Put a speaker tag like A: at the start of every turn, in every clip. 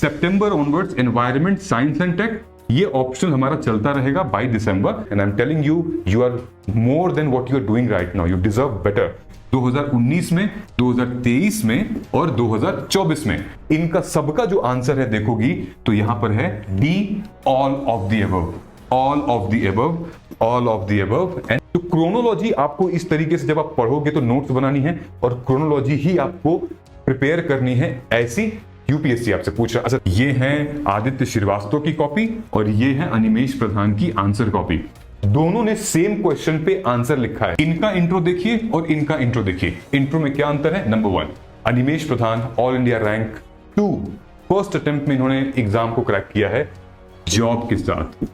A: September onwards environment, science and tech, ये option हमारा चलता रहेगा बाय दिसंबर। And I am telling you, you are more than what you are doing right now, you deserve better. 2019 में, 2023 में और 2024 में इनका सबका जो आंसर है देखोगी तो यहां पर है D, all of the above, all of the above, all of the above. And तो क्रोनोलॉजी आपको इस तरीके से जब आप पढ़ोगे तो नोट्स बनानी है और क्रोनोलॉजी ही आपको प्रिपेयर करनी है, ऐसी यूपीएससी आपसे पूछ रहा। अच्छा, ये है आदित्य श्रीवास्तव की कॉपी और ये है अनिमेश प्रधान की आंसर कॉपी। दोनों ने सेम क्वेश्चन पे आंसर लिखा है। इनका इंट्रो देखिए और इनका इंट्रो देखिए। इंट्रो में क्या अंतर है? Number 1, Animesh Pradhan all India rank 2, first attempt में इन्होंने एग्जाम को क्रैक किया है जॉब के साथ।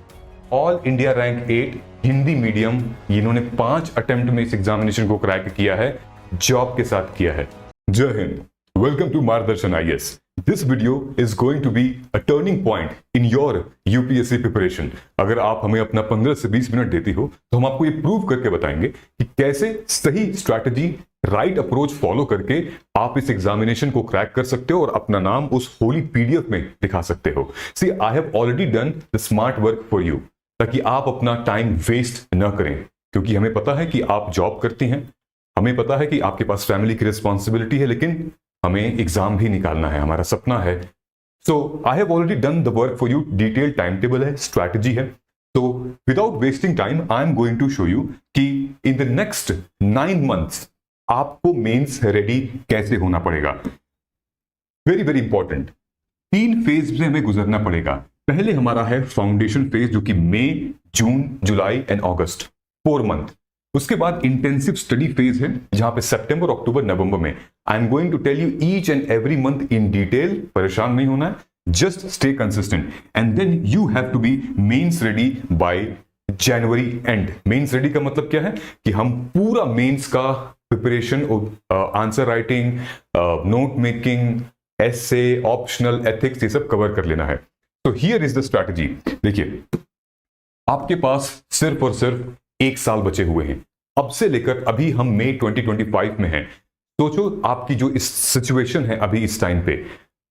A: All India rank 8 Hindi medium, इन्होंने 5 अटेम्प्ट में इस एग्जामिनेशन को क्रैक किया है, जॉब के साथ किया है। जय हिंद, वेलकम टू मार्गदर्शन IAS. This video is going to be a turning point in your UPSC preparation. अगर आप हमें अपना 15 से 20 मिनट देती हो तो हम आपको ये प्रूव करके बताएंगे कि कैसे सही स्ट्रैटेजी, राइट अप्रोच फॉलो करके आप इस एग्जामिनेशन को क्रैक कर सकते हो और अपना नाम उस होली पीडीएफ में दिखा सकते हो। See, I have already done the smart work for you, ताकि आप अपना टाइम वेस्ट न करें, क्योंकि हमें पता है कि आप जॉब करती हैं, हमें पता है कि आपके पास फैमिली की रिस्पॉन्सिबिलिटी है, लेकिन हमें एग्जाम भी निकालना है, हमारा सपना है। So I have already done the work for you, detail time table है, स्ट्रैटेजी है। तो without wasting time I am going to show you कि इन द नेक्स्ट 9 मंथ्स आपको मेंस रेडी कैसे होना पड़ेगा। वेरी वेरी इंपॉर्टेंट, 3 फेज से हमें गुजरना पड़ेगा। पहले हमारा है फाउंडेशन फेज, जो कि मई, जून, जुलाई एंड अगस्त, 4 मंथ। उसके बाद इंटेंसिव स्टडी फेज है, जहां पे सितंबर, अक्टूबर, नवंबर में I am going to tell you each and every month in detail. परेशान नहीं होना है, just stay consistent. And then you have to be mains ready by January end. Mains ready का मतलब क्या है कि हम पूरा मेंस का preparation, answer writing, note making, essay, optional, ethics, ये सब कवर कर लेना है। तो हियर इज द स्ट्रैटेजी। देखिए, आपके पास सिर्फ और सिर्फ 1 साल बचे हुए हैं। अब से लेकर अभी हम मई 2025 में हैं। सोचो आपकी जो इस सिचुएशन है अभी इस टाइम पे,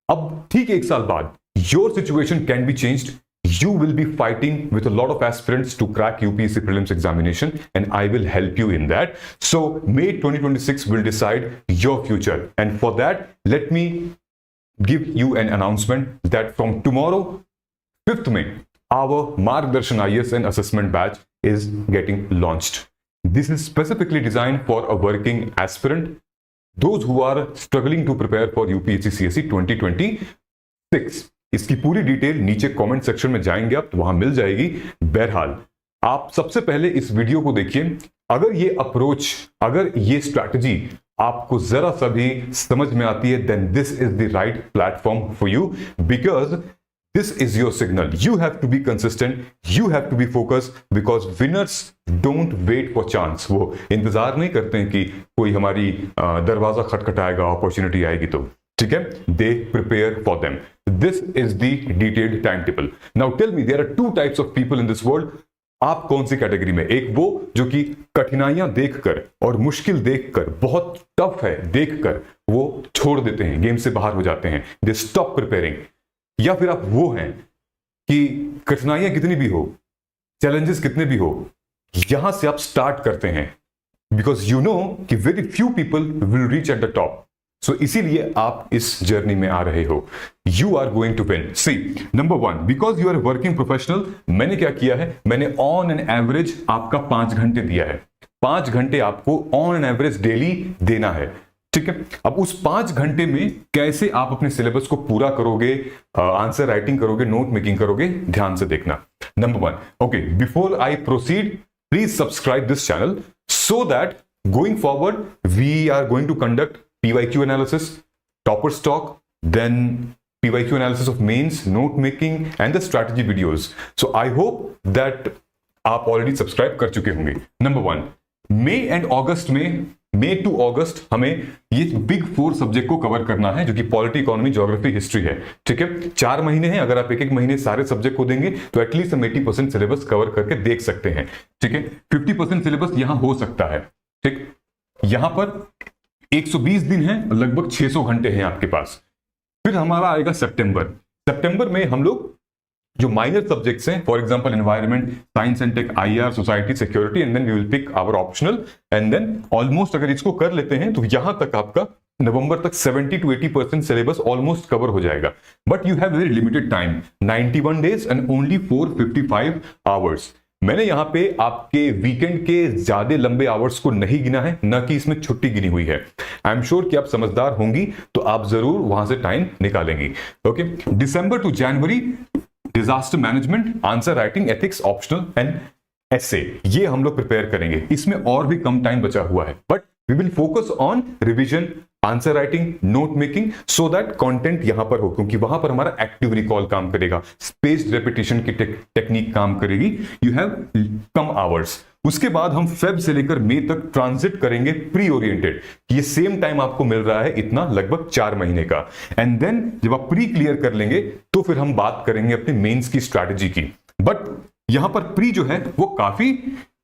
A: अब ठीक 1 साल बाद your situation can be changed. You will be fighting with a lot of aspirants to crack UPSC prelims examination, and I will help you in that. So May 2026 will decide your future, and for that, let me give you an announcement that from tomorrow, 5th May, our Margdarshan IAS and assessment batch is getting launched. This is specifically designed for a working aspirant, those who are struggling to prepare for UPSC CSE 2026. इसकी पूरी detail नीचे comment section में जाएंगे आप तो वहां मिल जाएगी। बहरहाल, आप सबसे पहले इस वीडियो को देखिए। अगर ये अप्रोच, अगर ये स्ट्रैटेजी आपको जरा सा भी समझ में आती है, then this is the right platform for you, because this is your signal. You have to be consistent, you have to be focused, because winners don't wait for chance. वो इंतजार नहीं करते हैं कि कोई हमारी दरवाजा खटखटाएगा, अपॉर्चुनिटी आएगी तो, ठीक है। They prepare for them. This is the detailed time table. Now tell me, there are 2 types of people in this world. आप कौन सी कैटेगरी में? एक वो जो कि कठिनाइयां देखकर और मुश्किल देखकर, बहुत टफ है देखकर वो छोड़ देते हैं, गेम से बाहर हो जाते हैं, दे स्टॉप प्रिपेयरिंग। या फिर आप वो हैं कि कठिनाइयां कितनी भी हो, चैलेंजेस कितने भी हो, यहां से आप स्टार्ट करते हैं, बिकॉज यू नो कि very few people will reach at the top. So इसीलिए आप इस जर्नी में आ रहे हो। You are going to win. See, number 1, because you are working professional, मैंने क्या किया है, मैंने ऑन एन एवरेज आपका 5 घंटे दिया है। 5 घंटे आपको ऑन एन एवरेज डेली देना है, ठीक है। अब उस 5 घंटे में कैसे आप अपने सिलेबस को पूरा करोगे, आंसर राइटिंग करोगे, नोट मेकिंग करोगे, ध्यान से देखना। Number 1, okay, before I proceed, please subscribe this channel so that going forward we are going to conduct PYQ analysis, toppers talk, then PYQ analysis of mains, note making and the strategy videos. So I hope that आप already subscribe कर चुके होंगे। Number 1, May and August में, मई to अगस्त हमें ये big 4 subject को cover करना है, जो कि पॉलिटी, इकोनॉमी, ज्योग्राफी, हिस्ट्री है, ठीक है। 4 महीने हैं, अगर आप एक महीने सारे सब्जेक्ट को देंगे तो एटलीस्ट हम 80% सिलेबस कवर करके देख सकते हैं, ठीक है। 50% सिलेबस यहां हो सकता है, ठीक। यहां पर 120 दिन है, लगभग 600 घंटे हैं आपके पास। फिर हमारा आएगा सितंबर। सितंबर में हम लोग जो माइनर सब्जेक्ट्स हैं, for example environment, science and tech, IR, society, security, and then we will pick our optional, and then almost अगर इसको कर लेते हैं तो यहां तक आपका नवंबर तक 70 to 80% सिलेबस ऑलमोस्ट कवर हो जाएगा. But you have very limited time, 91 days and only 455 hours. मैंने यहां पे आपके वीकेंड के ज्यादा लंबे आवर्स को नहीं गिना है, न कि इसमें छुट्टी गिनी हुई है. आई एम श्योर कि आप समझदार होंगी तो आप जरूर वहां से टाइम निकालेंगी. Okay, December to January disaster management, answer writing, ethics, optional and essay, ये हम लोग प्रिपेयर करेंगे. इसमें और भी कम टाइम बचा हुआ है, but we will focus on revision, answer writing, note making, so that content यहां पर हो, क्योंकि वहां पर हमारा एक्टिव रिकॉल काम करेगा, स्पेस्ड रेपिटेशन की टेक्निक काम करेगी. You have come hours. उसके बाद हम फेब से लेकर मई तक ट्रांजिट करेंगे प्री ओरिएंटेड. ये सेम टाइम आपको मिल रहा है इतना, लगभग 4 महीने का. एंड देन जब आप प्री क्लियर कर लेंगे तो फिर हम बात करेंगे अपने मेंस की स्ट्रैटेजी की. बट यहां पर प्री जो है वो काफी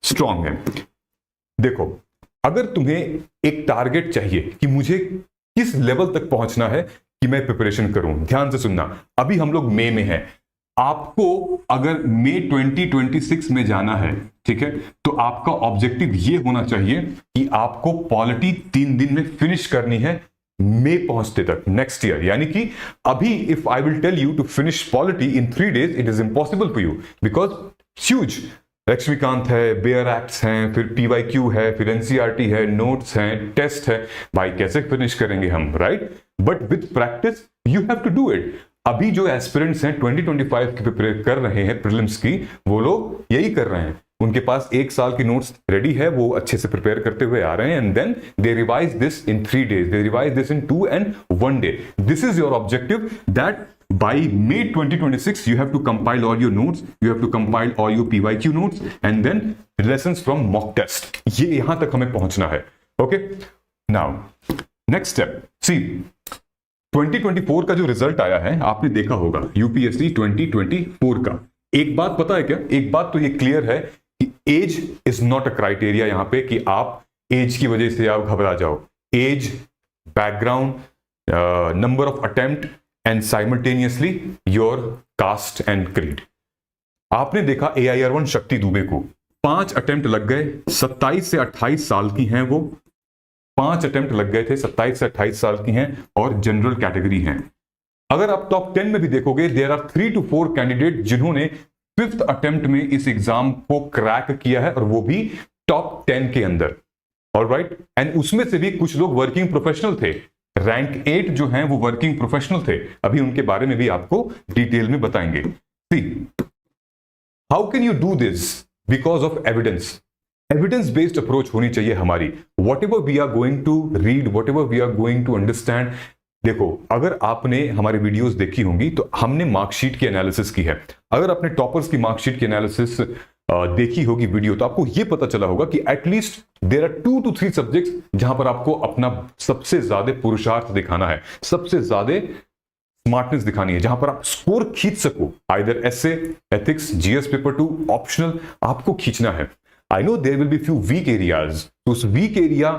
A: स्ट्रांग है. देखो, अगर तुम्हें एक टारगेट चाहिए कि मुझे किस लेवल तक पहुंचना है कि मैं प्रिपरेशन करूं, ध्यान से सुनना. अभी हम लोग मई में हैं. आपको अगर मई 2026 में जाना है, ठीक है, तो आपका ऑब्जेक्टिव ये होना चाहिए कि आपको पॉलिटी 3 दिन में फिनिश करनी है मई पहुंचते तक, नेक्स्ट ईयर. यानी कि अभी if I will tell you to finish polity in 3 days, it is impossible for you, because huge Laxmikanth है, बेयर एक्ट्स हैं, फिर पीवाईक्यू है, फिर एनसीईआरटी है, नोट्स हैं, टेस्ट है. भाई कैसे फिनिश करेंगे हम, right? But with practice you have to do it. अभी जो एस्पिरेंट्स हैं 2025 की प्रिपेयर कर रहे हैं प्रीलिम्स की, वो लोग यही कर रहे हैं. उनके पास 1 साल की नोट्स रेडी है, वो अच्छे से प्रिपेयर करते हुए आ रहे हैं. And then they revise this in 3 days, they revise this in 2 and 1 day. This is your objective, that by May 2026 you have to compile all your notes, you have to compile all your PYQ notes, and then lessons from mock test. ये यहां तक हमें पहुंचना है. Okay, now next step, see 2024 का जो result आया है आपने देखा होगा, यूपीएससी 2024 का. एक बात पता है क्या, एक बात तो ये क्लियर है कि age is not a criteria यहां पे कि आप एज की वजह से आप घबरा जाओ. Age, background, number of attempt and simultaneously your caste and creed. आपने देखा AIR-1 शक्ति दुबे को 5 अटेम्प्ट लग गए, 27 से 28 साल की हैं वो. 5 अटेम्प्ट लग गए थे, 27 से 28 साल की हैं और जनरल कैटेगरी हैं. अगर आप टॉप 10 में भी देखोगे, देयर आर 3 to 4 कैंडिडेट जिन्होंने 5th अटेम्प्ट में इस एग्जाम को क्रैक किया है, और वो भी टॉप 10 के अंदर. ऑलराइट, एंड उसमें से भी कुछ लोग वर्किंग प्रोफेशनल थे. रैंक 8 जो हैं वो वर्किंग प्रोफेशनल थे. अभी उनके बारे में भी आपको डिटेल में बताएंगे. See, how can you do this? Because of evidence. Evidence based approach होनी चाहिए हमारी. Whatever we are going to read, whatever we are going to understand. देखो, अगर आपने हमारी वीडियोस देखी होंगी तो हमने मार्कशीट की एनालिसिस की है. अगर आपने टॉपर्स की मार्कशीट की एनालिसिस देखी होगी वीडियो, तो आपको यह पता चला होगा कि at least there are 2 to 3 subjects जहां पर आपको अपना सबसे ज्यादा पुरुषार्थ दिखाना है, सबसे ज्यादा स्मार्टनेस दिखानी है, जहां पर आप स्कोर खींच सको. Either essay, ethics, GS paper 2, optional, आपको खींचना है. I know there will be few weak areas, तो उस वीक एरिया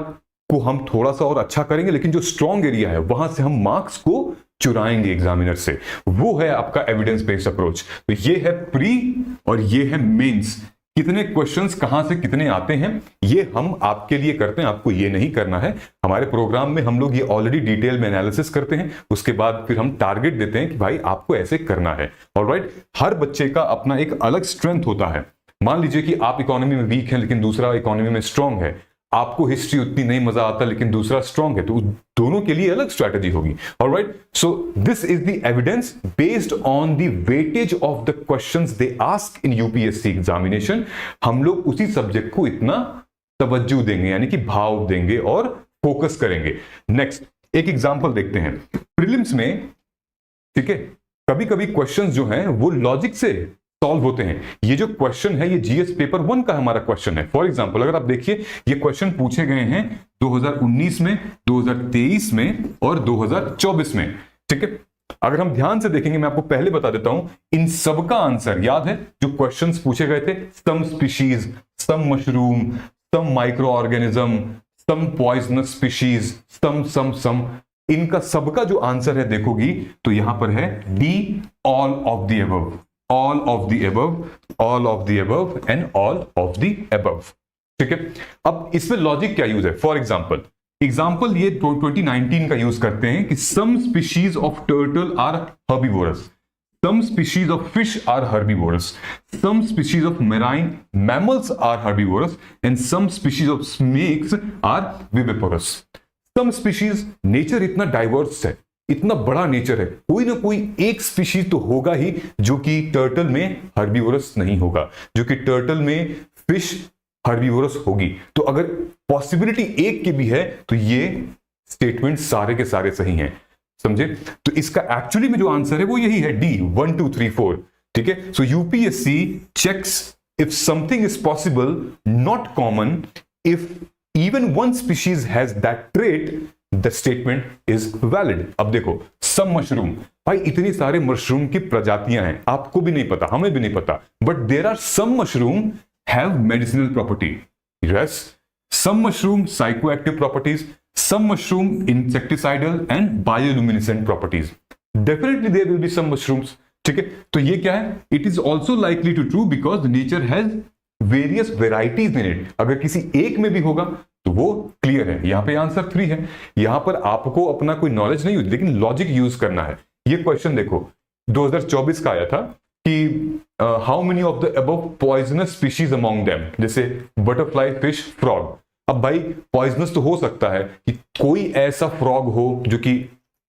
A: को हम थोड़ा सा और अच्छा करेंगे, लेकिन जो स्ट्रॉन्ग एरिया है वहां से हम मार्क्स को चुराएंगे एग्जामिनर से. वो है आपका एविडेंस बेस्ड अप्रोच. तो ये है प्री और ये है मेंस. कितने क्वेश्चंस कहां से कितने आते हैं ये हम आपके लिए करते हैं, आपको ये नहीं करना है. हमारे प्रोग्राम में हम लोग ये ऑलरेडी डिटेल में एनालिसिस करते हैं, उसके बाद फिर हम टारगेट देते हैं कि भाई आपको ऐसे करना है. ऑलराइट, हर बच्चे का अपना एक अलग स्ट्रेंथ होता है. मान लीजिए कि आप इकोनॉमी में वीक हैं लेकिन दूसरा इकोनॉमी में स्ट्रांग है. आपको हिस्ट्री उतनी नहीं मजा आता लेकिन दूसरा स्ट्रांग है, तो दोनों के लिए अलग स्ट्रैटेजी होगी. Alright, so this is the evidence based on the weightage of the questions they ask in UPSC examination. हम लोग उसी सब्जेक्ट को इतना तवज्जो देंगे, यानी कि भाव देंगे और फोकस करेंगे. नेक्स्ट एक एग्जांपल देखते हैं. प्रीलिम्स में, ठीक है, कभी कभी क्वेश्चंस जो हैं वो लॉजिक से सॉल्व होते हैं. ये जो क्वेश्चन है ये जीएस पेपर 1 का हमारा क्वेश्चन है. फॉर एग्जांपल अगर आप देखिए, ये क्वेश्चन पूछे गए हैं 2019 में, 2023 में और 2024 में. ठीक है, अगर हम ध्यान से देखेंगे, मैं आपको पहले बता देता हूं, इन सब का आंसर याद है. जो क्वेश्चंस पूछे गए थे, सम स्पीशीज, सम मशरूम, सम माइक्रो ऑर्गेनिज्म, सम पॉइजनस स्पीशीज, सम इनका सबका जो आंसर है देखोगी तो यहां पर है D, all of the above, all of the above, all of the above and all of the above. ठीक है, अब इसमें लॉजिक क्या यूज है? फॉर एग्जाम्पल ये 2019 का यूज करते हैं कि some species of turtle are herbivorous, some species of fish are herbivorous, some species of marine mammals are herbivorous and some species of snakes are viviparous। some species, nature इतना diverse है, इतना बड़ा nature है, कोई ना कोई एक species तो होगा ही जो कि टर्टल में हर्बीवोरस नहीं होगा, जो कि टर्टल में फिश हर्बीवोरस होगी। तो अगर पॉसिबिलिटी एक की भी है तो ये स्टेटमेंट सारे के सारे सही हैं, समझे? तो इसका एक्चुअली में जो आंसर है वो यही है, डी, 1 2 3 4। ठीक है, so UPSC checks if something is possible, not common, if even one species has that trait, the statement is valid. अब देखो, सम मशरूम, भाई इतनी सारे मशरूम की प्रजातियां हैं, आपको भी नहीं पता, हमें भी नहीं पता, but there are some mushroom have medicinal property, yes, some mushroom psychoactive properties, some mushroom insecticidal and bioluminescent properties, definitely there will be some mushrooms। ठीक है, तो ये क्या है? it is also likely to true because nature has various varieties in it। अगर किसी एक में भी होगा तो वो क्लियर है, यहां पे आंसर 3 है। यहां पर आपको अपना कोई नॉलेज नहीं होती, लेकिन लॉजिक यूज करना है। ये क्वेश्चन देखो 2024 का आया था कि how many of the above poisonous species among them, जैसे बटरफ्लाई, फिश, फ्रॉग। अब भाई पॉइजनस तो हो सकता है कि कोई ऐसा फ्रॉग हो जो कि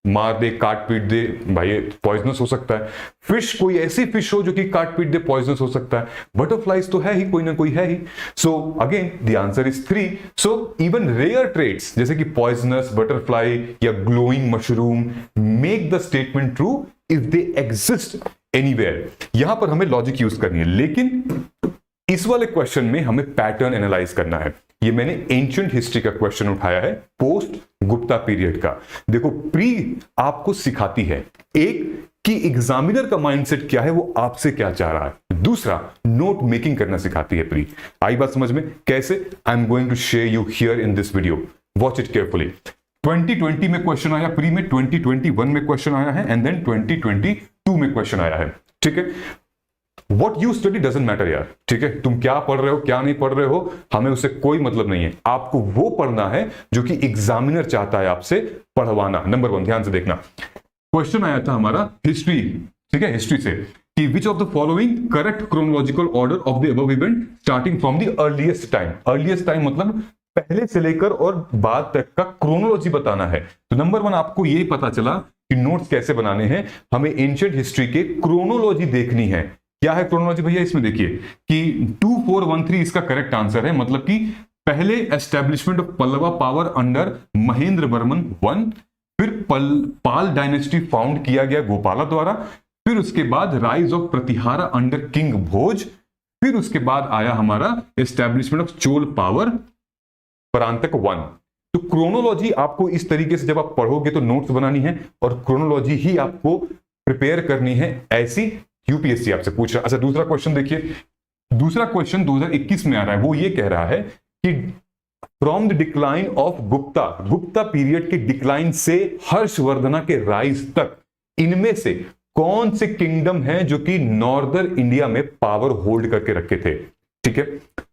A: मार दे, काट पीट दे, भाई पॉइजनस हो सकता है। फिश, कोई ऐसी फिश हो जो कि काट पीट दे, पॉइजनस हो सकता है। बटरफ्लाइज तो है ही, कोई ना कोई है ही। So again the answer is 3। So even rare traits जैसे कि पॉइजनस, बटरफ्लाई या glowing mushroom make the statement true if they exist anywhere. यहां पर हमें लॉजिक यूज करनी है, लेकिन इस वाले क्वेश्चन में हमें पैटर्न एनालाइज करना है। ये मैंने एंशिएंट हिस्ट्री का क्वेश्चन उठाया है, पोस्ट गुप्ता पीरियड का। देखो, प्री आपको सिखाती है एक कि एग्जामिनर का माइंडसेट क्या है, वो आपसे क्या चाह रहा है। दूसरा, नोट मेकिंग करना सिखाती है प्री। आई बात समझ में? कैसे? I am going to share you here in this video, watch it carefully. 2020 में क्वेश्चन आया प्री में, 2021 में क्वेश्चन आया है, एंड देन 2022 में क्वेश्चन आया है। ठीक है, What you study doesn't matter यार। ठीक है, तुम क्या पढ़ रहे हो, क्या नहीं पढ़ रहे हो, हमें उससे कोई मतलब नहीं है। आपको वो पढ़ना है जो कि एग्जामिनर चाहता है आपसे पढ़वाना। नंबर 1 ध्यान से देखना, क्वेश्चन आया था हमारा हिस्ट्री, ठीक है, हिस्ट्री से कि which of the following correct chronological order of the above event starting from the earliest time. Earliest time मतलब पहले से लेकर और बाद तक का क्रोनोलॉजी बताना है। तो नंबर 1 आपको यही पता चला कि नोट्स कैसे बनाने हैं, हमें एंशिएंट हिस्ट्री के क्रोनोलॉजी देखनी है। क्या है क्रोनोलॉजी भैया? इसमें देखिए कि 2413 इसका करेक्ट आंसर है, मतलब कि पहले establishment of Pallava power under Mahendra Varman 1, फिर पाल डायनेस्टी फाउंड किया गया गोपाला द्वारा, फिर उसके बाद rise of Pratihara under king Bhoj, फिर उसके बाद आया हमारा establishment of Chola power Parantaka 1। तो क्रोनोलॉजी आपको इस तरीके से जब आप पढ़ोगे तो नोट्स बनानी है और क्रोनोलॉजी ही आपको प्रिपेयर करनी है, ऐसी यूपीएससी आपसे पूछ रहा है। अच्छा, दूसरा क्वेश्चन देखिए, दूसरा क्वेश्चन 2021 में आ रहा है, वो ये कह रहा है कि from the decline of Gupta period के डिक्लाइन से हर्षवर्धना के राइज तक, इनमें से कौन से किंगडम हैं जो कि नॉर्दर्न इंडिया में पावर होल्ड करके रखे थे। ठीक है,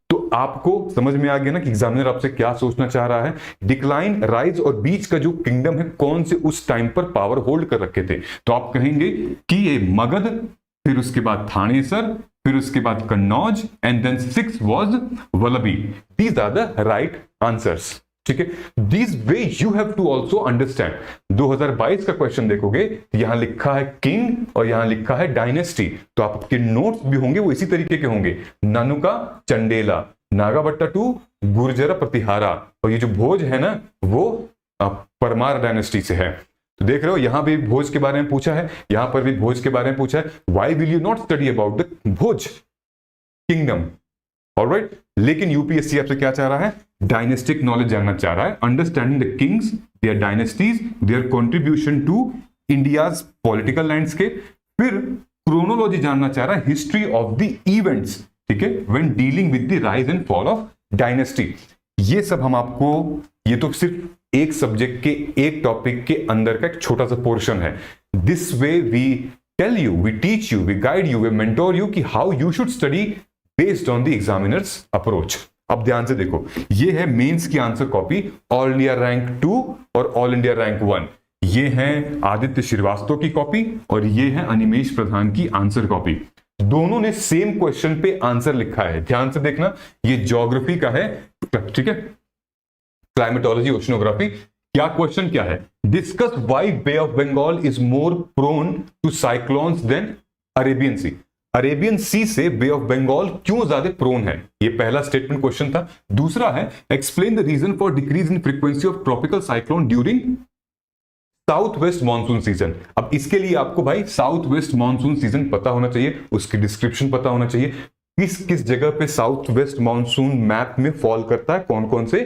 A: तो आपको समझ में आ गया ना कि एग्जामिनर आपसे क्या सोचना चाह रहा है। डिक्लाइन, राइज और बीच का जो किंगडम है, कौन से उस टाइम पर पावर होल्ड कर रखे थे। तो आप कहेंगे कि ये मगध, फिर उसके बाद थानेसर, फिर उसके बाद Kannauj, and then 6 was Vallabhi. These are the right answers. ठीक है, this way you have to also understand. 2022 का क्वेश्चन देखोगे, यहां लिखा है किंग और यहां लिखा है डायनेस्टी, तो आपके नोट्स भी होंगे वो इसी तरीके के होंगे। नानुका चंडेला, नागाभट्टा 2 गुर्जर प्रतिहारा, और ये जो भोज है ना वो परमार डायनेस्टी से है। तो देख रहे हो, यहां भी भोज के बारे में पूछा है, यहां पर भी भोज के बारे में पूछा है। Why will you not study about the Bhoj kingdom? Alright, लेकिन यूपीएससी आपसे क्या चाह रहा है? डायनेस्टिक नॉलेज जानना चाह रहा है, understanding the kings, their dynasties, their contribution to India's political landscape. फिर क्रोनोलॉजी जानना चाह रहा है, हिस्ट्री ऑफ द इवेंट्स, ठीक है, when dealing with the rise and fall of dynasty. ये सब हम आपको, ये तो सिर्फ एक सब्जेक्ट के एक टॉपिक के अंदर का एक छोटा सा पोर्शन है। This way we tell you, we teach you, we guide you, we mentor you कि how you should study based on the examiners approach. अब ध्यान से देखो, ये है मेंस की answer copy, all India rank 2 और ऑल इंडिया रैंक 1। ये है आदित्य श्रीवास्तव की कॉपी और ये है अनिमेश प्रधान की आंसर कॉपी। दोनों ने सेम क्वेश्चन पे आंसर लिखा है। ध्यान से देखना, ये ज्योग्राफी का है, ठीक है, क्लाइमेटोलॉजी ओशनोग्राफी। क्या क्वेश्चन क्या है? Discuss why bay of Bengal is more prone to cyclones than Arabian sea. Arabian sea से बे ऑफ बंगाल क्यों ज्यादा प्रोन है? ये पहला स्टेटमेंट क्वेश्चन था। दूसरा है explain the reason for decrease in frequency of tropical cyclone during south west monsoon season. अब इसके लिए आपको भाई साउथ वेस्ट मानसून सीजन पता होना चाहिए, उसकी डिस्क्रिप्शन पता होना चाहिए, किस किस जगह पे साउथ वेस्ट मानसून मैप में फॉल करता है, कौन कौन से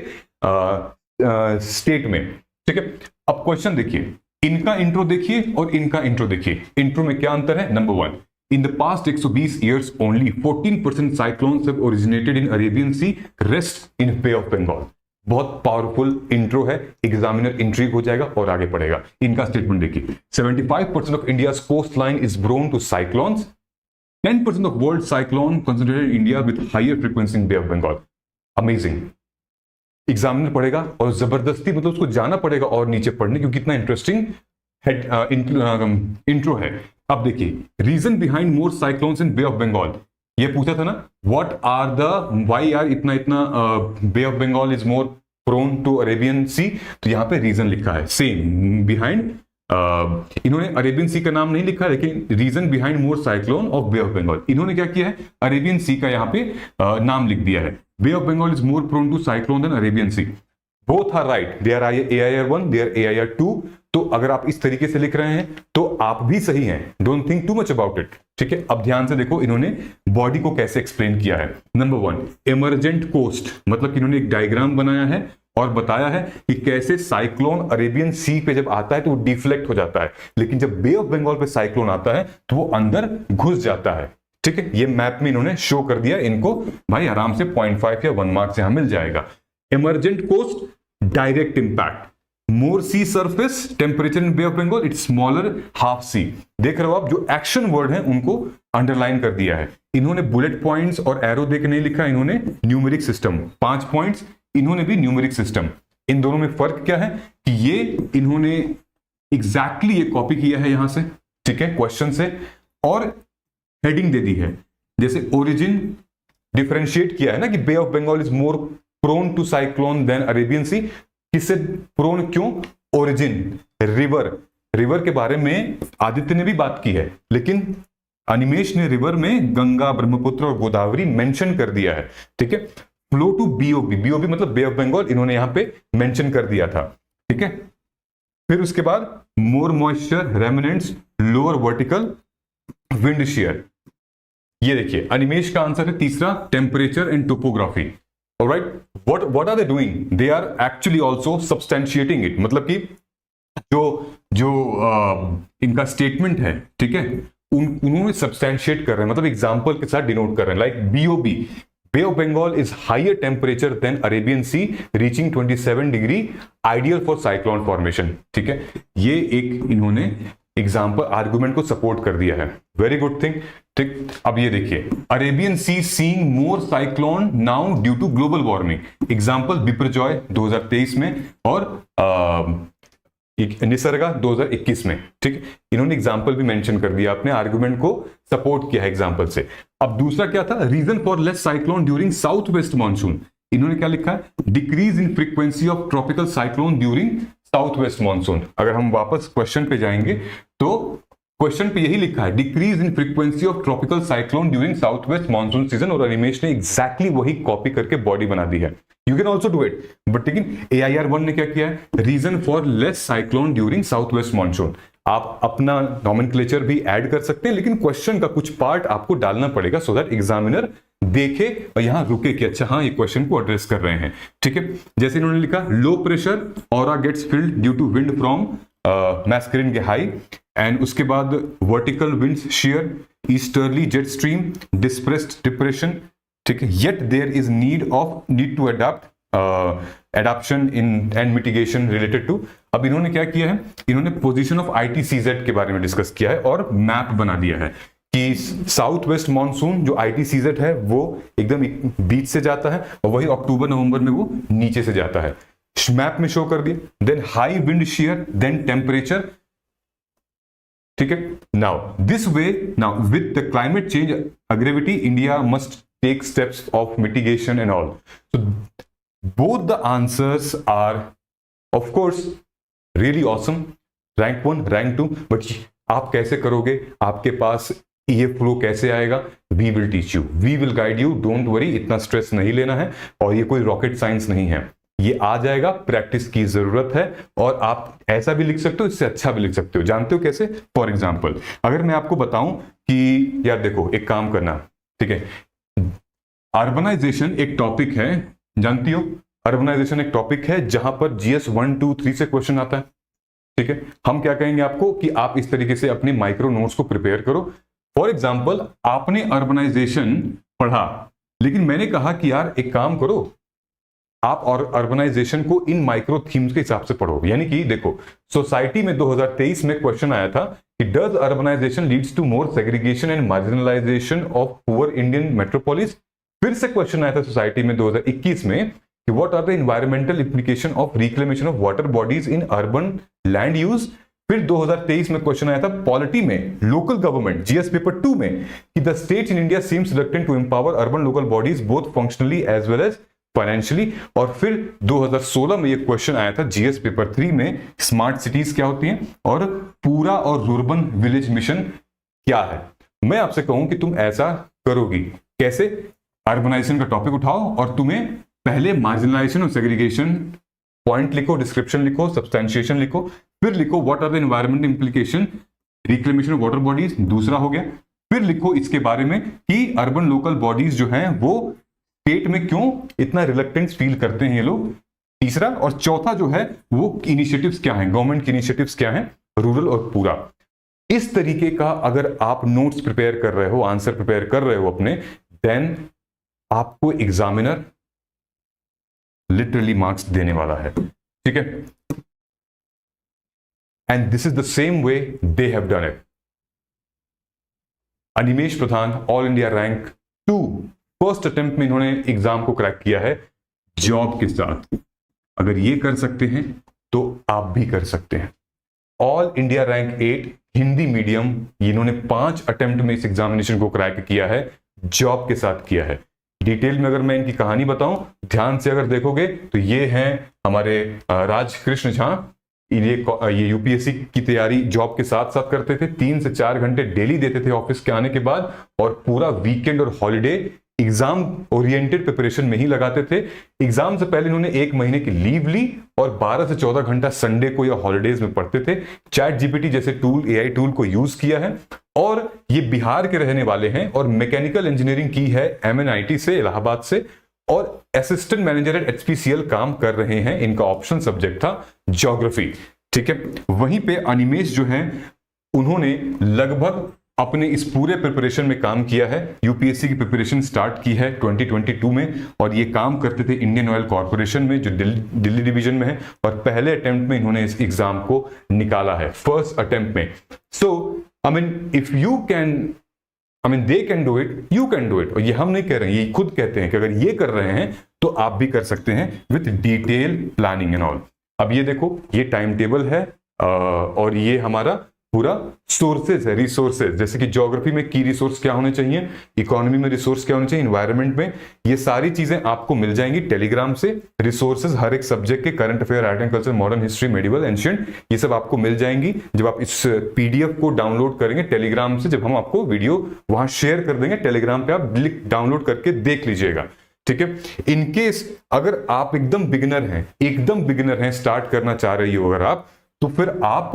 A: स्टेट में, ठीक है। अब क्वेश्चन देखिए, इनका इंट्रो देखिए और इनका इंट्रो देखिए। इंट्रो में क्या अंतर है? Number 1, in the past 120 years only 14% cyclones have originated in Arabian Sea, rest in Bay of Bengal। बहुत पावरफुल इंट्रो है, एग्जामिनर इंट्रीग हो जाएगा और आगे पढ़ेगा। इनका स्टेटमेंट देखिए, 75% of India's coast line is prone to cyclones, 10% of world cyclone concentrated in India with higher frequency in bay of Bengal. Amazing. Examiner पढ़ेगा और जबरदस्ती मतलब उसको जाना पड़ेगा और नीचे पढ़ने, क्योंकि इतना इंटरेस्टिंग इंट्रो है। अब देखिए, reason behind more cyclones in bay of Bengal, ये पूछा था ना, what are the why are इतना bay of Bengal is more prone to Arabian sea. तो यहां पे रीजन लिखा है सेम बिहाइंड, इन्होंने अरेबियन सी का नाम नहीं लिखा, लेकिन reason behind more cyclone of bay of Bengal, इन्होंने क्या किया है, अरेबियन सी का यहाँ पे नाम लिख दिया है। Bay of Bengal is more prone to cyclone than Arabian sea. Both are right, they are AIR 1, they are AIR 2। तो अगर आप इस तरीके से लिख रहे हैं तो आप भी सही हैं, don't think too much about it, ठीक है। अब ध्यान से देखो, इन्होंने बॉडी को कैसे एक्सप्लेन किया है। नंबर 1, इमरजेंट कोस्ट, मतलब कि इन्होंने एक डायग्राम बनाया है और बताया है कि कैसे साइक्लोन अरेबियन सी पे जब आता है तो वो डिफ्लेक्ट हो जाता है, लेकिन जब बे ऑफ बंगाल पे साइक्लोन आता है तो वो अंदर घुस जाता है, ठीक है। ये मैप में इन्होंने शो कर दिया, इनको भाई आराम से 0.5 या 1 मार्क्स यहां मिल जाएगा। Emergent coast, direct impact, more sea surface temperature in bay of Bengal, it's smaller half sea. देख रहे हो आप, जो एक्शन वर्ड है उनको अंडरलाइन कर दिया है। इन्होंने बुलेट पॉइंट्स और एरो देख नहीं लिखा, इन्होंने न्यूमेरिक सिस्टम, 5 पॉइंट्स, इन्होंने भी न्यूमेरिक सिस्टम। इन दोनों में फर्क क्या है कि ये इन्होंने एग्जैक्टली ये कॉपी किया है यहां से, ठीक है, क्वेश्चन से, और हेडिंग दे दी है। जैसे ओरिजिन डिफरेंशिएट किया है ना कि bay of Bengal is more prone to cyclone than Arabian sea. किससे प्रोन? क्यों? ओरिजिन, रिवर के बारे में आदित्य ने भी बात की है, लेकिन अनिमेश ने रिवर में गंगा, ब्रह्मपुत्र और गोदावरी मेंशन कर दिया है, ठीक है। फ्लो टू बीओबी मतलब बे ऑफ बंगाल, इन्होंने यहां पे मेंशन कर दिया था, ठीक है। फिर उसके बाद मोर moisture, remnants, lower vertical, wind shear. ये देखिए, अनिमेश का आंसर है तीसरा, temperature and topography. Alright, what are they doing? They are actually also substantiating it। मतलब कि जो इनका स्टेटमेंट है, ठीक है, उन्होंने सब्सटैंशिएट कर रहे हैं, मतलब एग्जांपल के साथ डिनोट कर रहे हैं। Like BOB, Bay of Bengal is higher temperature than Arabian sea, reaching 27 degree, ideal for cyclone formation, ठीक है। ये एक इन्होंने एग्जाम्पल आर्गुमेंट को सपोर्ट कर दिया है, वेरी गुड थिंग, ठीक। अब ये देखिए, Arabian sea seeing more cyclone now due to global warming, example Biparjoy 2023 में और निसर्गा 2021 में, ठीक। इन्होंने एग्जाम्पल भी मेंशन कर दिया, अपने आर्गुमेंट को सपोर्ट किया है एग्जाम्पल से। अब दूसरा क्या था? Reason for less cyclone during south west monsoon, इन्होंने क्या लिखा है? Decrease in frequency of tropical cyclone during south west monsoon. अगर हम वापस क्वेश्चन पे जाएंगे तो क्वेश्चन पे यही लिखा है, decrease in frequency of tropical cyclone during south west monsoon season, और अनिमेश ने एग्जैक्टली वही कॉपी करके बॉडी बना दी है। You can also do it, but लेकिन AIR 1 ने क्या किया है? Reason for less cyclone during south west monsoon. आप अपना नॉमेनक्लेचर भी ऐड कर सकते हैं, लेकिन क्वेश्चन का कुछ पार्ट आपको डालना पड़ेगा सो दैट एग्जामिनर देखे और यहां रुके कि अच्छा हाँ, ये क्वेश्चन को एड्रेस कर रहे हैं, ठीक है। जैसे इन्होंने लिखा, low pressure aura gets filled due to wind from Mascarene के हाई, एंड उसके बाद vertical winds shear, easterly jet stream, dispersed depression, ठीक है। Yet there is need to adopt adaptation in and mitigation related to. अब इन्होंने क्या किया है, इन्होंने पोजीशन ऑफ ITCZ के बारे में डिस्कस किया है और मैप बना दिया है कि साउथ वेस्ट मानसून जो ITCZ है वो एकदम बीच से जाता है और वही अक्टूबर नवंबर में वो नीचे से जाता है, मैप में शो कर दिया। Then high wind shear, then temperature, ठीक है। Now this way, now with the climate change aggravity India must take steps of mitigation and all. So both the answers are of course really awesome, rank 1 rank 2, but आप कैसे करोगे, आपके पास ये flow कैसे आएगा, we will teach you, we will guide you, don't worry, इतना stress नहीं लेना है। और ये कोई रॉकेट साइंस नहीं है, ये आ जाएगा, प्रैक्टिस की जरूरत है। और आप ऐसा भी लिख सकते हो, इससे अच्छा भी लिख सकते हो। जानते हो कैसे? फॉर एग्जाम्पल अगर मैं आपको बताऊं कि यार देखो एक काम करना, ठीक है, अर्बनाइजेशन एक टॉपिक है, जानती हो अर्बनाइजेशन एक टॉपिक है जहां पर GS 1 2 3 से क्वेश्चन आता है, ठीक है। हम क्या कहेंगे आपको कि आप इस तरीके से अपने माइक्रो नोट्स को प्रिपेयर करो। फॉर एग्जाम्पल आपने अर्बनाइजेशन पढ़ा, लेकिन मैंने कहा कि यार एक काम करो, आप और अर्बनाइजेशन को इन माइक्रो थीम्स के हिसाब से पढ़ो। यानी कि देखो सोसाइटी में 2023 में क्वेश्चन आया था कि does urbanisation leads to more segregation and marginalisation of poor Indian metropolis. फिर से क्वेश्चन आया था सोसाइटी में 2021 में कि what are the environmental implication of reclamation of water bodies in urban land use. फिर 2023 में क्वेश्चन आया था पॉलिटी में, लोकल गवर्नमेंट, GS पेपर 2 में, कि the states in India seems reluctant to empower urban local bodies both functionally as well as financially. और फिर 2016 में ये क्वेश्चन आया था GS पेपर 3 में, स्मार्ट सिटीज क्या होती हैं और पूरा और रूरबन विलेज मिशन क्या है। मैं आपसे कहूं कि तुम ऐसा करोगी कैसे, अर्बनाइजेशन का टॉपिक उठाओ और तुम्हें पहले मार्जिनलाइजेशन और सेग्रीगेशन पॉइंट लिखो, डिस्क्रिप्शन लिखो, सब्सटेंशिएशन लिखो, फिर लिखो what are the environment implication, reclamation of water bodies, दूसरा हो गया। फिर लिखो इसके बारे में कि अर्बन लोकल बॉडीज जो हैं वो स्टेट में क्यों इतना रिलक्टेंस फील करते हैं ये लोग, तीसरा। और चौथा जो है वो इनिशिएटिव्स क्या हैं, गवर्नमेंट के इनिशिएटिव्स क्या हैं, रूरल और पूरा। इस तरीके का अगर आप नोट्स प्रिपेयर कर रहे हो, आंसर प्रिपेयर कर रहे हो अपने, देन आपको एग्जामिनर लिटरली मार्क्स देने वाला है, ठीक है। And this is the same way they have done it. Animesh Pradhan all India rank 2 first attempt में इन्होंने एग्जाम को क्रैक किया है जॉब के साथ। अगर ये कर सकते हैं तो आप भी कर सकते हैं। All India rank 8 Hindi medium, इन्होंने 5 अटेम्प्ट में इस एग्जामिनेशन को क्रैक किया है, जॉब के साथ किया है। डिटेल में अगर मैं इनकी कहानी बताऊं, ध्यान से अगर देखोगे तो ये हैं हमारे राजकृष्ण झा। ये यूपीएससी की तैयारी जॉब के साथ साथ करते थे, 3 से 4 घंटे डेली देते थे ऑफिस के आने के बाद, और पूरा वीकेंड और हॉलिडे एग्जाम ओरिएंटेड प्रिपरेशन में ही लगाते थे। एग्जाम से पहले इन्होंने 1 महीने की लीव ली और 12 से 14 घंटा संडे को या हॉलिडेज में पढ़ते थे। चैट जीपीटी जैसे टूल, AI टूल को यूज किया है। और ये बिहार के रहने वाले हैं और मैकेनिकल इंजीनियरिंग की है MNIT से, इलाहाबाद से, और असिस्टेंट मैनेजर एट HPCL काम कर रहे हैं। इनका ऑप्शन सब्जेक्ट था ज्योग्राफी, ठीक है। वहीं पे अनिमेश जो हैं उन्होंने लगभग अपने इस पूरे प्रिपरेशन में काम किया है। यूपीएससी की प्रिपरेशन स्टार्ट की है 2022 में, और ये काम करते थे इंडियन ऑयल कॉर्पोरेशन में जो दिल्ली डिवीजन में है, और पहले अटेम्प्ट में इन्होंने इस एग्जाम को निकाला है, फर्स्ट अटेम्प्ट में। So I mean if you can, I mean they can do it, you can do it. और ये हम नहीं कह रहे हैं, ये खुद कहते हैं कि अगर ये कर रहे हैं तो आप भी कर सकते हैं with detail planning and all. अब ये देखो, ये टाइम टेबल है और ये हमारा पूरा सोर्सेज है, रिसोर्सेज, जैसे कि ज्योग्राफी में की रिसोर्स क्या होने चाहिए, इकोनॉमी में रिसोर्स क्या होने चाहिए, इन्वायरमेंट में, ये सारी चीजें आपको मिल जाएंगी टेलीग्राम से। रिसोर्सेज हर एक सब्जेक्ट के, current affair, art and culture, modern history, medieval, ancient, ये सब आपको मिल जाएंगी जब आप इस PDF को डाउनलोड करेंगे टेलीग्राम से। जब हम आपको वीडियो वहां शेयर कर देंगे टेलीग्राम पे, आप डाउनलोड करके देख लीजिएगा, ठीक है। इनकेस अगर आप एकदम बिगिनर हैं, स्टार्ट करना चाह रही हो अगर आप, तो फिर आप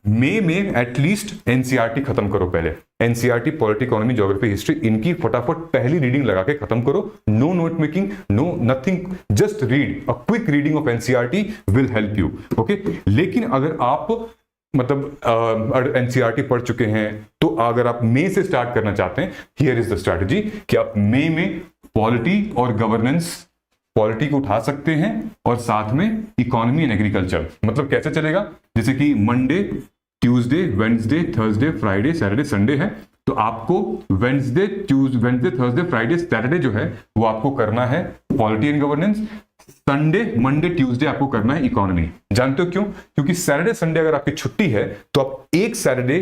A: मई में एटलीस्ट NCERT खत्म करो। पहले NCERT, polity, economy, geography, history, इनकी फटाफट पहली रीडिंग लगा के खत्म करो। No note making, no nothing, just read. A quick reading of NCERT will help you, okay. लेकिन अगर आप मतलब NCERT पढ़ चुके हैं, तो अगर आप मई से स्टार्ट करना चाहते हैं, हियर इज द स्ट्रैटेजी कि आप मई में पॉलिटी और गवर्नेंस पॉलिटी को उठा सकते हैं और साथ में इकोनॉमी एंड एग्रीकल्चर। मतलब कैसे चलेगा, जैसे कि Monday, Tuesday, Wednesday, Thursday, Friday, Saturday, Sunday है, तो आपको वेडनेसडे, थर्सडे, फ्राइडे, सैटरडे जो है वो आपको करना है polity and governance. Sunday, Monday, Tuesday आपको करना है इकोनॉमी। जानते हो क्यों? क्योंकि सैटरडे संडे अगर आपकी छुट्टी है तो आप एक सैटरडे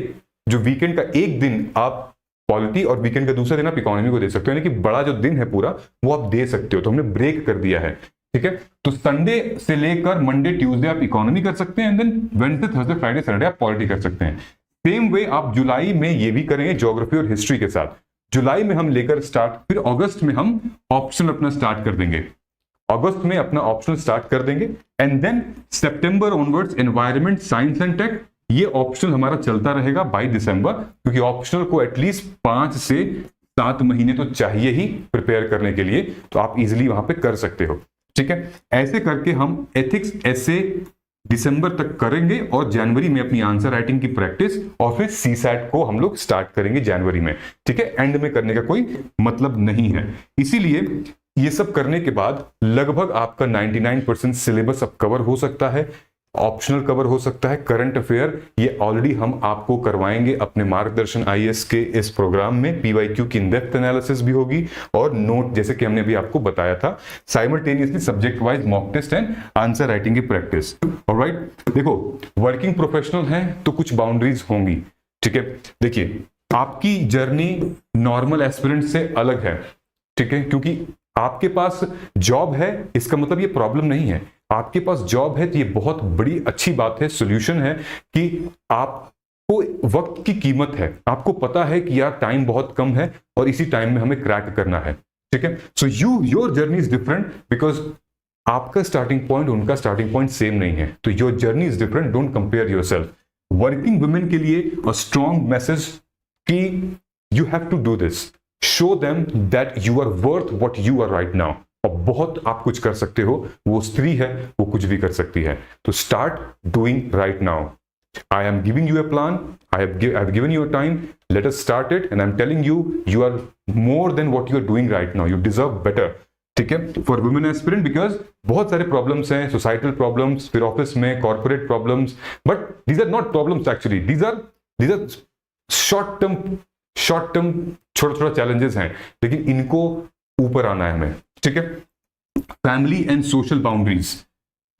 A: जो वीकेंड का एक दिन आप पॉलिटी और वीकेंड का दूसरा दिन आप इकोनॉमी को दे सकते हो, यानी कि बड़ा जो दिन है पूरा वो आप दे सकते हो। तो हमने ब्रेक कर दिया है, ठीक है। तो संडे से लेकर मंडे, ट्यूसडे आप इकोनॉमी कर सकते हैं, and then Wednesday, Thursday, Friday, Saturday आप पॉलिटी कर सकते हैं। सेम वे आप जुलाई में ये भी करेंगे ज्योग्राफी और हिस्ट्री के साथ। जुलाई में हम लेकर स्टार्ट, फिर अगस्त में हम ऑप्शनल अपना स्टार्ट कर देंगे, अगस्त में अपना ऑप्शनल स्टार्ट कर देंगे, एंड देन सितंबर onwards environment, science and tech ये ऑप्शनल हमारा चलता रहेगा बाय दिसंबर, क्योंकि ऑप्शनल को एटलीस्ट 5 से 7 महीने तो चाहिए ही प्रिपेयर करने के लिए, तो आप इजीली वहां पे कर सकते हो, ठीक है। ऐसे करके हम एथिक्स ऐसे दिसंबर तक करेंगे और जनवरी में अपनी आंसर राइटिंग की प्रैक्टिस, और फिर सीसैट को हम लोग स्टार्ट करेंगे जनवरी में, ठीक है। एंड में करने का कोई मतलब नहीं है। इसीलिए ये सब करने के बाद लगभग आपका 99% सिलेबस अब कवर हो सकता है, ऑप्शनल कवर हो सकता है, करंट अफेयर ये ऑलरेडी हम आपको करवाएंगे अपने मार्गदर्शन आईएएस के इस प्रोग्राम में। पीवाईक्यू की इन डेप्थ एनालिसिस भी होगी और नोट, जैसे कि हमने अभी आपको बताया था, simultaneously subject wise mock test and answer writing की प्रैक्टिस। ऑलराइट, देखो वर्किंग प्रोफेशनल है तो कुछ बाउंड्रीज होंगी, ठीक है। देखिए आपकी जर्नी नॉर्मल एस्पिरेंट से अलग है, ठीक है, क्योंकि आपके पास जॉब है इसका मतलब ये प्रॉब्लम नहीं है। आपके पास जॉब है तो ये बहुत बड़ी अच्छी बात है, सॉल्यूशन है कि आपको वक्त की कीमत है, आपको पता है कि यार टाइम बहुत कम है और इसी टाइम में हमें क्रैक करना है, ठीक है। So your journey is different because आपका स्टार्टिंग पॉइंट उनका स्टार्टिंग पॉइंट सेम नहीं है, तो your journey is different, don't compare yourself. Working women के लिए अ स्ट्रॉन्ग मैसेज कि you have to do this, show them that you are worth what you are right now. और बहुत आप कुछ कर सकते हो, वो स्त्री है वो कुछ भी कर सकती है, तो start doing right now. I am giving you a plan, I have given you a time, let us start it, and I'm telling you, you are more than what you are doing right now, you deserve better, ठीक है। For women aspirant, because बहुत सारे problems हैं, societal problems, फिर office में corporate problems, but these are not problems actually, these are short term छोटा challenges हैं, लेकिन इनको ऊपर आना है हमें, ठीक है। फैमिली एंड सोशल बाउंड्रीज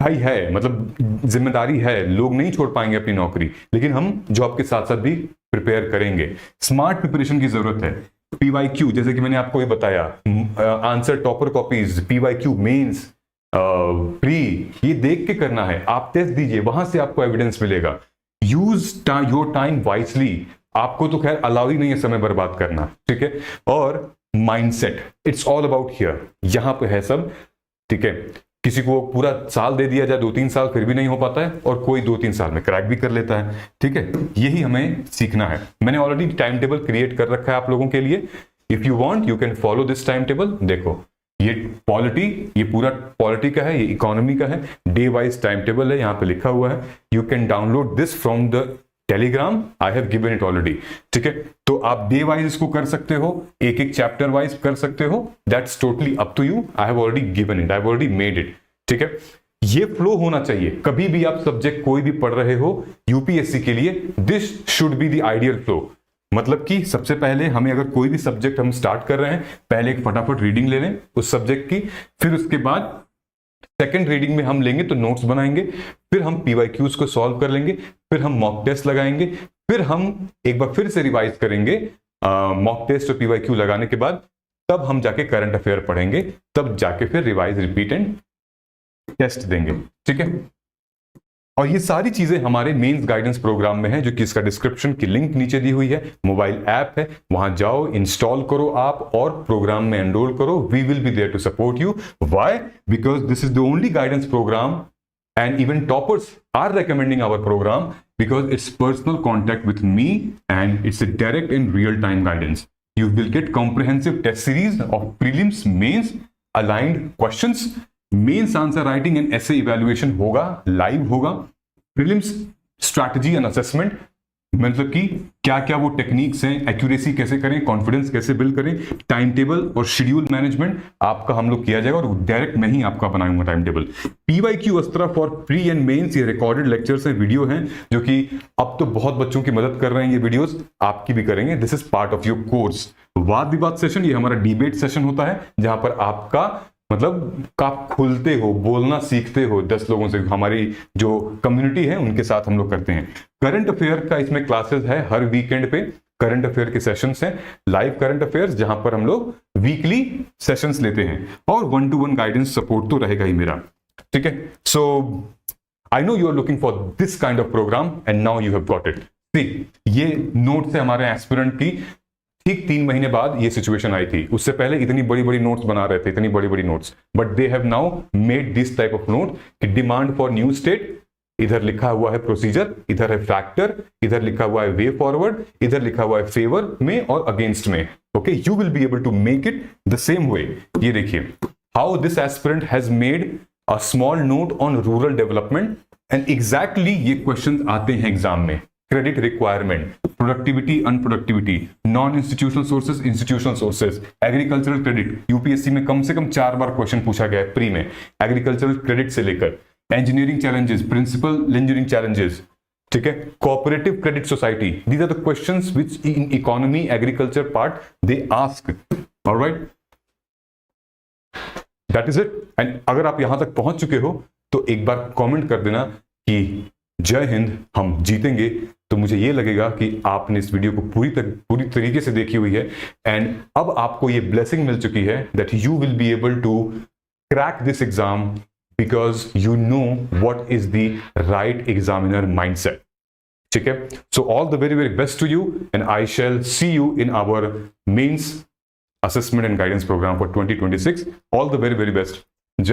A: भाई है, मतलब जिम्मेदारी है, लोग नहीं छोड़ पाएंगे अपनी नौकरी, लेकिन हम जॉब के साथ साथ भी प्रिपेयर करेंगे। स्मार्ट प्रिपरेशन की जरूरत है। पीवाईक्यू जैसे कि मैंने आपको भी बताया, answer topper copies, PYQ mains, pre, ये देख के करना है। आप टेस्ट दीजिए, वहां से आपको एविडेंस मिलेगा। यूज योर टाइम वाइजली, आपको तो खैर अलाउ ही नहीं है समय बर्बाद करना, ठीक है। और mindset, it's all about here, यहां पे है सब, ठीक है। किसी को पूरा साल दे दिया जाए, 2-3 साल, फिर भी नहीं हो पाता है, और कोई 2-3 साल में क्रैक भी कर लेता है, ठीक है। यही हमें सीखना है। मैंने ऑलरेडी टाइम टेबल क्रिएट कर रखा है आप लोगों के लिए। If you want you can follow this time table. देखो ये पॉलिटी, ये पूरा पॉलिटी का है, ये इकोनॉमी का है, डे वाइज टाइम टेबल है, यहाँ पे लिखा हुआ है। You can download this from the Telegram, I have given it already, ठीक है। तो आप डे वाइज इसको कर सकते हो, एक एक चैप्टर वाइज कर सकते हो, that's totally up to you. I have already given it, I have already made it, ठीक है। ये फ्लो होना चाहिए, कभी भी आप सब्जेक्ट कोई भी पढ़ रहे हो यूपीएससी के लिए, this should be the ideal flow. मतलब कि सबसे पहले हमें अगर कोई भी सब्जेक्ट हम स्टार्ट कर रहे हैं, पहले एक फटाफट रीडिंग ले लें उस सब्जेक्ट की, फिर उसके बाद सेकंड रीडिंग में हम लेंगे तो नोट्स बनाएंगे, फिर हम पीवाईक्यूज को सॉल्व कर लेंगे, फिर हम मॉक टेस्ट लगाएंगे, फिर हम एक बार फिर से रिवाइज करेंगे मॉक टेस्ट और पीवाईक्यू लगाने के बाद, तब हम जाके करंट अफेयर पढ़ेंगे, तब जाके फिर रिवाइज, रिपीट एंड टेस्ट देंगे, ठीक है। और ये सारी चीजें हमारे मेंस गाइडेंस प्रोग्राम में है, जो कि इसका डिस्क्रिप्शन की लिंक नीचे दी हुई है। मोबाइल ऐप है, वहां जाओ, इंस्टॉल करो आप और प्रोग्राम में एनरोल करो। We will be there to support you. Why? Because this is the only guidance programme and even toppers are recommending our program because it's personal contact with me and it's a direct and real-time guidance. You will get comprehensive test series of prelims, mains, aligned questions, mains answer writing and essay evaluation होगा, live होगा, prelims strategy and assessment, मतलब कि क्या क्या वो techniques हैं, accuracy कैसे करें, कॉन्फिडेंस कैसे बिल्ड करें, टाइम टेबल और शेड्यूल मैनेजमेंट आपका हम लोग किया जाएगा और डायरेक्ट मैं ही आपका बनाऊंगा time table. PYQ Astra for pre and mains, ये रिकॉर्डेड लेक्चर्स हैं, वीडियो हैं, जो कि अब तो बहुत बच्चों की मदद कर रहे हैं, ये वीडियोस आपकी भी करेंगे। This is part of your course. वाद विवाद सेशन, ये हमारा डिबेट सेशन होता है, जहां पर आपका मतलब आप खुलते हो, बोलना सीखते हो 10 लोगों से, हमारी जो कम्युनिटी है उनके साथ हम लोग करते हैं। करंट अफेयर का इसमें क्लासेस है, हर वीकेंड पे करंट अफेयर के सेशंस हैं, लाइव करंट अफेयर्स, जहां पर हम लोग वीकली सेशंस लेते हैं, और 1-to-1 गाइडेंस सपोर्ट तो रहेगा ही मेरा, ठीक है। So I know you are looking for this kind of programme and now you have got it. See, ये नोट्स है हमारे एस्पिरेंट की, ठीक 3 महीने बाद ये सिचुएशन आई थी। उससे पहले इतनी बड़ी बड़ी नोट्स बना रहे थे, इतनी बड़ी बड़ी notes, but they have now made this type of note कि डिमांड फॉर न्यू स्टेट, इधर लिखा हुआ है प्रोसीजर, इधर है फैक्टर, इधर लिखा हुआ है वे फॉरवर्ड, इधर लिखा हुआ है फेवर में और अगेंस्ट में। Okay, you will be able to make it the same way. ये देखिए, how this aspirant has made a small note on rural development, and exactly ये क्वेश्चन आते हैं एग्जाम में। Credit requirement, productivity unproductivity, non institutional sources institutional sources, agricultural credit, UPSC में कम से कम 4 बार question पूछा गया है प्री में, एग्रीकल्चरल क्रेडिट से लेकर engineering challenges, principal engineering challenges, ठीक है, cooperative credit society, these are the questions which in economy agriculture part they ask, all right, that is it। and अगर आप यहां तक पहुंच चुके हो तो एक बार कमेंट कर देना कि जय हिंद, हम जीतेंगे, तो मुझे ये लगेगा कि आपने इस वीडियो को पूरी तरीके से देखी हुई है, एंड अब आपको ये ब्लेसिंग मिल चुकी है that you will be able to crack this exam because you know what is the right examiner mindset, ठीक है। So all the very very best to you, and I shall see you in our mains assessment and guidance program for 2026. All the very very best.